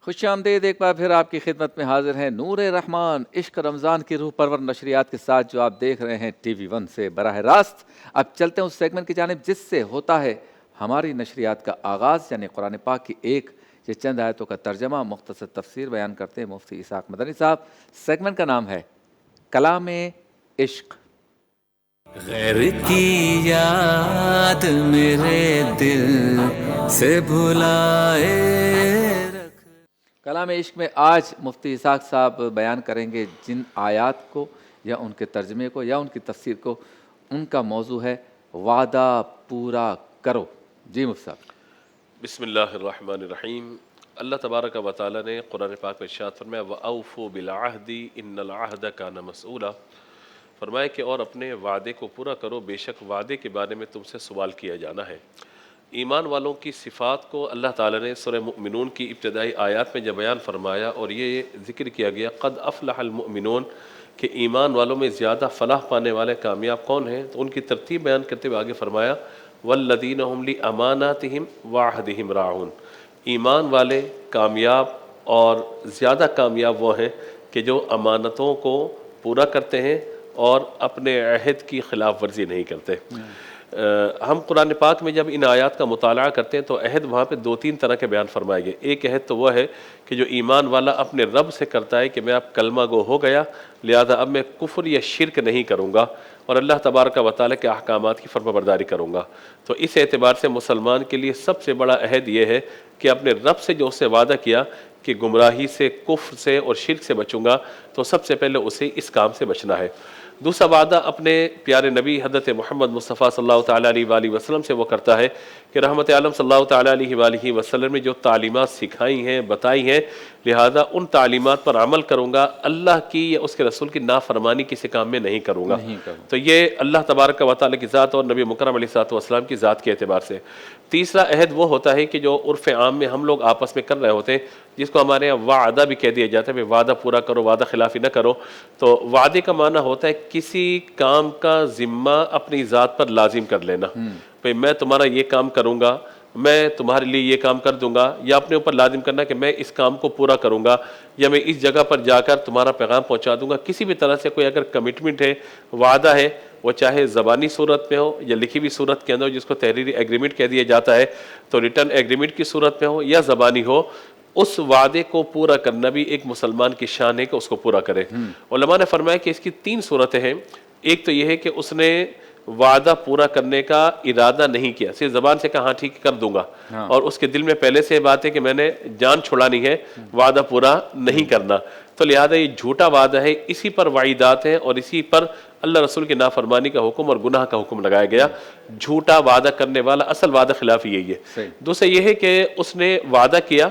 خوش آمدید ایک بار پھر آپ کی خدمت میں حاضر ہیں نور رحمان عشق رمضان کی روح پرور نشریات کے ساتھ جو آپ دیکھ رہے ہیں ٹی وی 1 سے براہ راست۔ اب چلتے ہیں اس سیگمنٹ کی جانب جس سے ہوتا ہے ہماری نشریات کا آغاز، یعنی قرآن پاک کی ایک یہ چند آیتوں کا ترجمہ مختصر تفسیر بیان کرتے ہیں مفتی اسحاق مدنی صاحب۔ سیگمنٹ کا نام ہے کلام عشق۔ غیر کی یاد میرے دل سے بھلائے رکھ۔ کلام عشق میں آج مفتی اسحاق صاحب بیان کریں گے جن آیات کو یا ان کے ترجمے کو یا ان کی تفسیر کو، ان کا موضوع ہے وعدہ پورا کرو۔ جی مفتی صاحب۔ بسم اللہ الرحمن الرحیم۔ اللہ تبارک و تعالیٰ نے قرآن پاک میں ارشاد فرمایا وَأَوْفُوا بِالْعَهْدِ إِنَّ الْعَهْدَ كَانَ مَسْئُولًا، فرمایا کہ اور اپنے وعدے کو پورا کرو، بے شک وعدے کے بارے میں تم سے سوال کیا جانا ہے۔ ایمان والوں کی صفات کو اللہ تعالیٰ نے سورہ مؤمنون کی ابتدائی آیات میں جب بیان فرمایا اور یہ ذکر کیا گیا قد افلح المؤمنون کہ ایمان والوں میں زیادہ فلاح پانے والے کامیاب کون ہیں، تو ان کی ترتیب بیان کرتے ہوئے آگے فرمایا والذین هم لاماناتہم وعہدہم راعون، ایمان والے کامیاب اور زیادہ کامیاب وہ ہیں کہ جو امانتوں کو پورا کرتے ہیں اور اپنے عہد کی خلاف ورزی نہیں کرتے۔ ہم قرآن پاک میں جب ان آیات کا مطالعہ کرتے ہیں تو عہد وہاں پہ دو تین طرح کے بیان فرمائے گئے۔ ایک عہد تو وہ ہے کہ جو ایمان والا اپنے رب سے کرتا ہے کہ میں اب کلمہ گو ہو گیا، لہذا اب میں کفر یا شرک نہیں کروں گا اور اللہ تبارک و تعالیٰ کے احکامات کی فرما برداری کروں گا۔ تو اس اعتبار سے مسلمان کے لیے سب سے بڑا عہد یہ ہے کہ اپنے رب سے جو اس سے وعدہ کیا کہ گمراہی سے، کفر سے اور شرک سے بچوں گا، تو سب سے پہلے اسے اس کام سے بچنا ہے۔ دوسرا وعدہ اپنے پیارے نبی حضرت محمد مصطفیٰ صلی اللہ تعالیٰ علیہ وآلہ وسلم سے وہ کرتا ہے کہ رحمت عالم صلی اللہ تعالیٰ علیہ وآلہ وسلم نے جو تعلیمات سکھائی ہیں، بتائی ہیں، لہذا ان تعلیمات پر عمل کروں گا، اللہ کی یا اس کے رسول کی نافرمانی کسی کام میں نہیں کروں گا۔ تو یہ اللہ تبارک و تعالیٰ کی ذات اور نبی مکرم علیہ الصلوۃ والسلام کی ذات کے اعتبار سے۔ تیسرا عہد وہ ہوتا ہے کہ جو عرف عام میں ہم لوگ آپس میں کر رہے ہوتے ہیں، جس کو ہمارے یہاں وعدہ بھی کہہ دیا جاتا ہے، وعدہ پورا کرو، وعدہ خلافی نہ کرو۔ تو وعدے کا معنی ہوتا ہے کسی کام کا ذمہ اپنی ذات پر لازم کر لینا، بھئی میں تمہارا یہ کام کروں گا، میں تمہارے لیے یہ کام کر دوں گا، یا اپنے اوپر لازم کرنا کہ میں اس کام کو پورا کروں گا، یا میں اس جگہ پر جا کر تمہارا پیغام پہنچا دوں گا۔ کسی بھی طرح سے کوئی اگر کمٹمنٹ ہے، وعدہ ہے، وہ چاہے زبانی صورت میں ہو یا لکھی ہوئی صورت کے اندر جس کو تحریری ایگریمنٹ کہہ دیا جاتا ہے، تو ریٹرن ایگریمنٹ کی صورت میں ہو یا زبانی ہو، اس وعدے کو پورا کرنا بھی ایک مسلمان کی شان ہے کہ اس کو پورا کرے۔ علماء نے فرمایا کہ اس کی تین صورتیں ہیں۔ ایک تو یہ ہے کہ اس نے وعدہ پورا کرنے کا ارادہ نہیں کیا، صرف زبان سے کہا ہاں ٹھیک کر دوں گا، اور اس کے دل میں پہلے سے بات ہے کہ میں نے جان چھڑانی ہے، وعدہ پورا نہیں کرنا، تو لہذا یہ جھوٹا وعدہ ہے، اسی پر وعیدات ہیں اور اسی پر اللہ رسول کی نافرمانی کا حکم اور گناہ کا حکم لگایا گیا۔ جھوٹا وعدہ کرنے والا اصل وعدہ خلافی یہی ہے۔ دوسرا یہ ہے کہ اس نے وعدہ کیا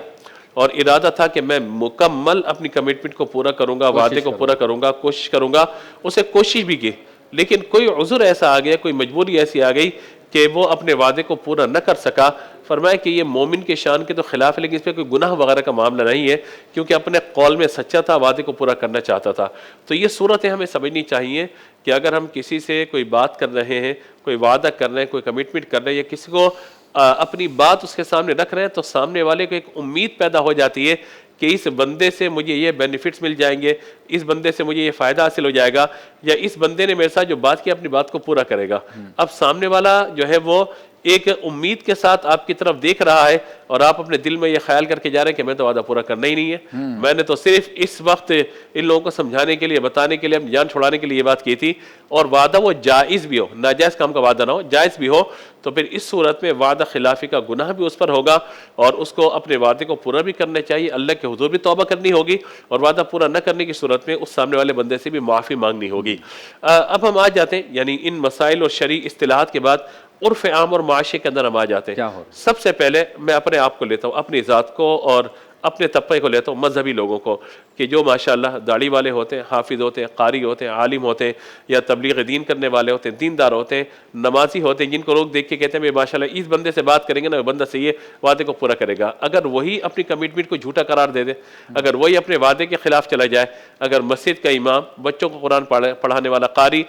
اور ارادہ تھا کہ میں مکمل اپنی کمٹمنٹ کو پورا کروں گا، وعدے کو پورا کروں گا، کوشش کروں گا، اسے کوشش بھی کی، لیکن کوئی عذر ایسا آ گیا، کوئی مجبوری ایسی آ گئی کہ وہ اپنے وعدے کو پورا نہ کر سکا۔ فرمایا کہ یہ مومن کے شان کے تو خلاف ہے، لیکن اس پہ کوئی گناہ وغیرہ کا معاملہ نہیں ہے، کیونکہ اپنے قول میں سچا تھا، وعدے کو پورا کرنا چاہتا تھا۔ تو یہ صورتیں ہمیں سمجھنی چاہیے کہ اگر ہم کسی سے کوئی بات کر رہے ہیں، کوئی وعدہ کر رہے ہیں، کوئی کمٹمنٹ کر رہے ہیں، یا کسی کو اپنی بات اس کے سامنے رکھ رہے ہیں، تو سامنے والے کو ایک امید پیدا ہو جاتی ہے کہ اس بندے سے مجھے یہ بینیفٹس مل جائیں گے، اس بندے سے مجھے یہ فائدہ حاصل ہو جائے گا، یا اس بندے نے میرے ساتھ جو بات کی اپنی بات کو پورا کرے گا۔ اب سامنے والا جو ہے وہ ایک امید کے ساتھ آپ کی طرف دیکھ رہا ہے اور آپ اپنے دل میں یہ خیال کر کے جا رہے ہیں کہ میں تو وعدہ پورا کرنا ہی نہیں ہے، میں نے تو صرف اس وقت ان لوگوں کو سمجھانے کے لیے، بتانے کے لیے، اپنی جان چھڑانے کے لیے یہ بات کی تھی، اور وعدہ وہ جائز بھی ہو، ناجائز کام کا وعدہ نہ ہو، جائز بھی ہو، تو پھر اس صورت میں وعدہ خلافی کا گناہ بھی اس پر ہوگا اور اس کو اپنے وعدے کو پورا بھی کرنا چاہیے، اللہ کے حضور بھی توبہ کرنی ہوگی، اور وعدہ پورا نہ کرنے کی صورت میں اس سامنے والے بندے سے بھی معافی مانگنی ہوگی۔ اب ہم آ جاتے ہیں، یعنی ان مسائل اور شرعی اصطلاحات کے بعد عرف عام اور معاشرے کے اندر ہم آ جاتے ہیں۔ سب سے پہلے میں اپنے آپ کو لیتا ہوں، اپنی ذات کو اور اپنے طبقے کو لیتا ہوں مذہبی لوگوں کو کہ جو ماشاءاللہ داڑھی والے ہوتے ہیں، حافظ ہوتے ہیں، قاری ہوتے ہیں، عالم ہوتے ہیں، یا تبلیغ دین کرنے والے ہوتے ہیں، دیندار ہوتے ہیں، نمازی ہوتے ہیں، جن کو لوگ دیکھ کے کہتے ہیں ماشاءاللہ اس بندے سے بات کریں گے نا وہ بندہ صحیح ہے، وعدے کو پورا کرے گا. اگر وہی اپنی کمٹمنٹ کو جھوٹا قرار دے دے، اگر وہی اپنے وعدے کے خلاف چلا جائے، اگر مسجد کا امام، بچوں کو قرآن پڑھانے والا قاری،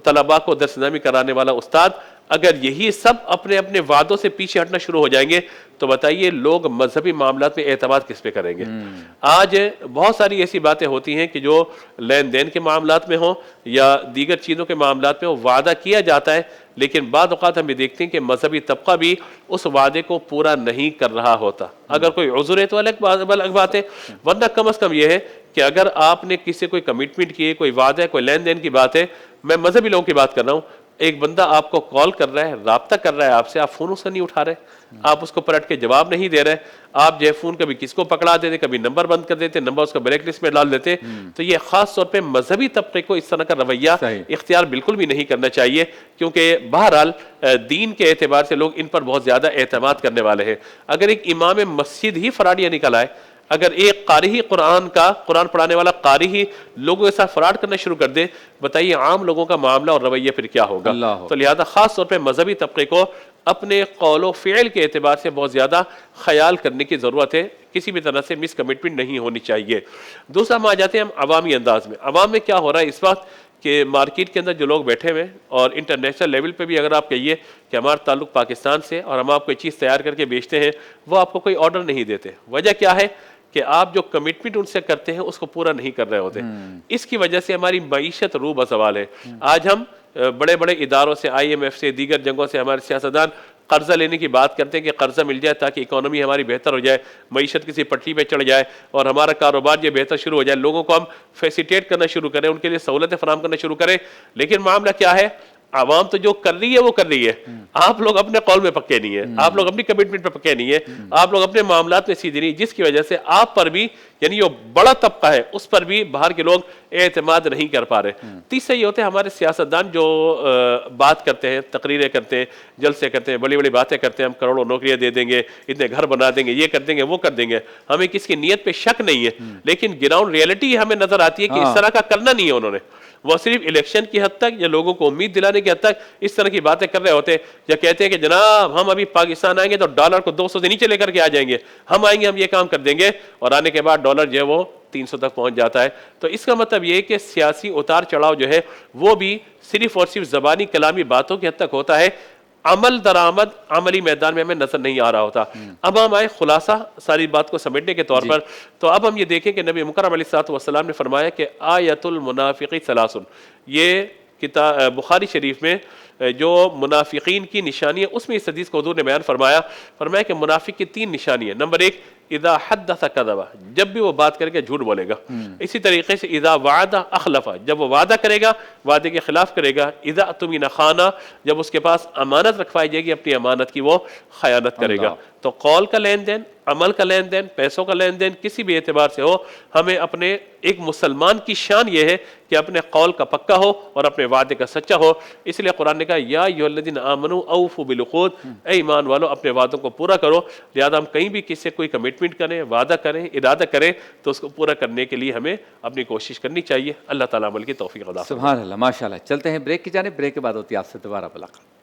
طلباء کو درس نظامی کرانے والا استاد، اگر یہی سب اپنے اپنے وعدوں سے پیچھے ہٹنا شروع ہو جائیں گے تو بتائیے لوگ مذہبی معاملات میں اعتماد کس پہ کریں گے؟ آج بہت ساری ایسی باتیں ہوتی ہیں کہ جو لین دین کے معاملات میں ہوں یا دیگر چیزوں کے معاملات میں وعدہ کیا جاتا ہے، لیکن بعض اوقات ہم یہ دیکھتے ہیں کہ مذہبی طبقہ بھی اس وعدے کو پورا نہیں کر رہا ہوتا. اگر کوئی عذر ہے تو الگ بات ہے، ورنہ کم از کم یہ ہے کہ اگر آپ نے کسی سے کوئی کمٹمنٹ کی ہے، کوئی وعدہ ہے، کوئی لین دین کی بات ہے، میں مذہبی لوگوں کی بات کر رہا ہوں، ایک بندہ آپ کو کال کر رہا ہے، رابطہ کر رہا ہے آپ سے، آپ فون اس کا نہیں اٹھا رہے، آپ اس کو پلٹ کے جواب نہیں دے رہے، آپ جو ہے فون کبھی کس کو پکڑا دیتے، کبھی نمبر بند کر دیتے، نمبر اس کا بلیک لسٹ میں ڈال دیتے، تو یہ خاص طور پہ مذہبی طبقے کو اس طرح کا رویہ اختیار بالکل بھی نہیں کرنا چاہیے، کیونکہ بہرحال دین کے اعتبار سے لوگ ان پر بہت زیادہ اعتماد کرنے والے ہیں. اگر ایک امام مسجد ہی فراڈیاں نکل آئے، اگر ایک قاری ہی قرآن پڑھانے والا قاری ہی لوگوں کے ساتھ فراڈ کرنا شروع کر دے، بتائیے عام لوگوں کا معاملہ اور رویہ پھر کیا ہوگا؟ تو لہذا خاص طور پہ مذہبی طبقے کو اپنے قول و فعل کے اعتبار سے بہت زیادہ خیال کرنے کی ضرورت ہے، کسی بھی طرح سے مس کمٹمنٹ نہیں ہونی چاہیے. دوسرا ہم آ جاتے ہیں ہم عوامی انداز میں. عوام میں کیا ہو رہا ہے اس وقت کہ مارکیٹ کے اندر جو لوگ بیٹھے ہوئے اور انٹرنیشنل لیول پہ بھی اگر آپ کہیے کہ ہمارا تعلق پاکستان سے اور ہم آپ کوئی چیز تیار کر کے بیچتے ہیں، وہ آپ کو کوئی آرڈر نہیں دیتے. وجہ کیا ہے کہ آپ جو کمٹمنٹ ان سے کرتے ہیں اس کو پورا نہیں کر رہے ہوتے. اس کی وجہ سے ہماری معیشت رو بزوال ہے. آج ہم بڑے بڑے اداروں سے، IMF سے، دیگر جگہوں سے ہمارے سیاستدان قرضہ لینے کی بات کرتے ہیں کہ قرضہ مل جائے تاکہ اکانومی ہماری بہتر ہو جائے، معیشت کسی پٹری پہ چڑھ جائے اور ہمارا کاروبار یہ بہتر شروع ہو جائے، لوگوں کو ہم فیسیلیٹیٹ کرنا شروع کریں، ان کے لیے سہولتیں فراہم کرنا شروع کریں. لیکن معاملہ کیا ہے؟ عوام تو جو کر رہی ہے وہ کر رہی ہے، آپ لوگ اپنے قول میں پکے نہیں ہیں، آپ لوگ اپنی کمٹمنٹ پہ پکے نہیں ہیں، آپ لوگ اپنے معاملات میں سیدھے نہیں، جس کی وجہ سے آپ پر بھی، یعنی جو بڑا طبقہ ہے اس پر بھی باہر کے لوگ اعتماد نہیں کر پا رہے. تیسرا یہ ہوتے ہیں ہمارے سیاستدان جو بات کرتے ہیں، تقریریں کرتے ہیں، جلسے کرتے ہیں، بڑی بڑی باتیں کرتے ہیں، ہم کروڑوں نوکریاں دے دیں گے، اتنے گھر بنا دیں گے، یہ کر دیں گے، وہ کر دیں گے. ہمیں کس کی نیت پہ شک نہیں ہے، لیکن گراؤنڈ ریئلٹی ہمیں نظر آتی ہے کہ اس طرح کا کرنا نہیں ہے انہوں نے. وہ صرف الیکشن کی حد تک یا لوگوں کو امید دلانے کی حد تک اس طرح کی باتیں کر رہے ہوتے ہیں، یا کہتے ہیں کہ جناب ہم ابھی پاکستان آئیں گے تو ڈالر کو 200 سے نیچے لے کر کے آ جائیں گے، ہم آئیں گے ہم یہ کام کر دیں گے، اور آنے کے بعد ڈالر جو ہے وہ 300 تک پہنچ جاتا ہے. تو اس کا مطلب یہ ہے کہ سیاسی اتار چڑھاؤ جو ہے وہ بھی صرف اور صرف زبانی کلامی باتوں کی حد تک ہوتا ہے، عمل درآمد عملی میدان میں ہمیں نظر نہیں آ رہا ہوتا. اب ہم آئے خلاصہ ساری بات کو سمیٹنے کے طور پر، تو اب ہم یہ دیکھیں کہ نبی مکرم علیہ الصلوۃ والسلام نے فرمایا کہ آیت المنافق ثلاث، یہ کتاب بخاری شریف میں جو منافقین کی نشانی ہے اس میں اس حدیث کو حضور نے بیان فرمایا کہ منافق کی 3 نشانی ہے. نمبر 1، اذا حدث کذب، جب بھی وہ بات کرے گا جھوٹ بولے گا. اسی طریقے سے اذا وعد اخلف، جب وہ وعدہ کرے گا وعدے کے خلاف کرے گا. اذا اؤتمن خان، جب اس کے پاس امانت رکھوائی جائے گی اپنی امانت کی وہ خیانت کرے گا. تو قول کا لین دین، عمل کا لین دین، پیسوں کا لین دین، کسی بھی اعتبار سے ہو، ہمیں اپنے ایک مسلمان کی شان یہ ہے کہ اپنے قول کا پکا ہو اور اپنے وعدے کا سچا ہو. اس لیے قرآن نے کہا یا ایھا الذین آمنوا اوفوا بالعقود، اے ایمان والو اپنے وعدوں کو پورا کرو. لہذا ہم کہیں بھی کسی سے کوئی کمٹمنٹ کریں، وعدہ کریں، ارادہ کریں تو اس کو پورا کرنے کے لیے ہمیں اپنی کوشش کرنی چاہیے. اللہ تعالیٰ عمل کی توفیق عطا فرمائے. سبحان اللہ، ماشاء اللہ. چلتے ہیں بریک کی جانب، بریک کے بعد ہوتی ہے آپ سے دوبارہ ملاقات.